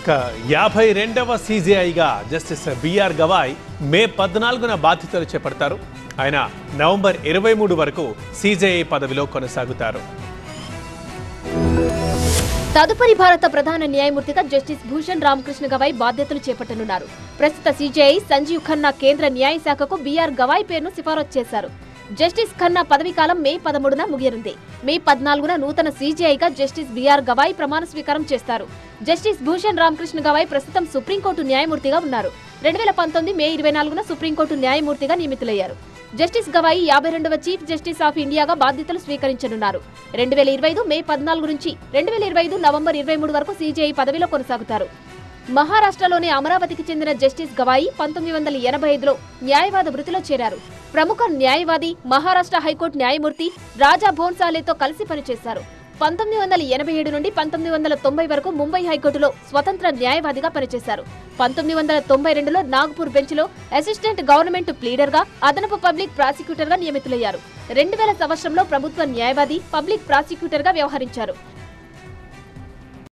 52వ సీజేఐగా justice BR Gavai మే 14న బాధ్యతలు చేపడతారు. ఆయన నవంబర్ 23 వరకు సీజేఐ పదవిలో కొనసాగుతారు. తదుపరి భారత ప్రధాన న్యాయమూర్తిగా జస్టిస్ భూషణ్ రామకృష్ణ గవాయ్ బాధ్యతలు చేపట్టనున్నారు. ప్రస్తుత సీజేఐ సంజీవ్ ఖన్నా కేంద్ర న్యాయశాఖకు బిఆర్ గవాయ్ పేరును సిఫారసు చేశారు. జస్టిస్ ఖన్నా పదవీకాలం మే 13న ముగియనుంది. మే 14న నూతన సీజేఐగా జస్టిస్ బిఆర్ గవాయ్ ప్రమాణ స్వీకారం చేస్తారు. జస్టిస్ భూషణ్ రామకృష్ణ గవాయ్ ప్రస్తుతం సుప్రీంకోర్టు న్యాయమూర్తిగా ఉన్నారు. 2019 మే 24న సుప్రీంకోర్టు న్యాయమూర్తిగా నియమితులయ్యారు. జస్టిస్ గవాయ్ 52వ చీఫ్ జస్టిస్ ఆఫ్ ఇండియాగా బాధ్యతలు స్వీకరించనున్నారు. 2025 మే 14 నుంచి 2025 నవంబర్ 23 వరకు సీజేఐ పదవిలో కొనసాగుతారు. మహారాష్ట్రలోని అమరావతికి చెందిన జస్టిస్ గవాయి 1985లో న్యాయవాద వృత్తిలో చేరారు. ప్రముఖ న్యాయవాది, మహారాష్ట్ర హైకోర్టు న్యాయమూర్తి రాజా భోన్సాలేతో కలిసి పనిచేశారు. 1987 నుండి 1990 వరకు ముంబై హైకోర్టులో స్వతంత్ర న్యాయవాదిగా పనిచేశారు. 1992లో నాగ్పూర్ బెంచ్లో అసిస్టెంట్ గవర్నమెంట్ ప్లీడర్గా, అదనపు పబ్లిక్ ప్రాసిక్యూటర్గా నియమితులయ్యారు. 2000 సంవత్సరంలో ప్రభుత్వ న్యాయవాది, పబ్లిక్ ప్రాసిక్యూటర్గా వ్యవహరించారు.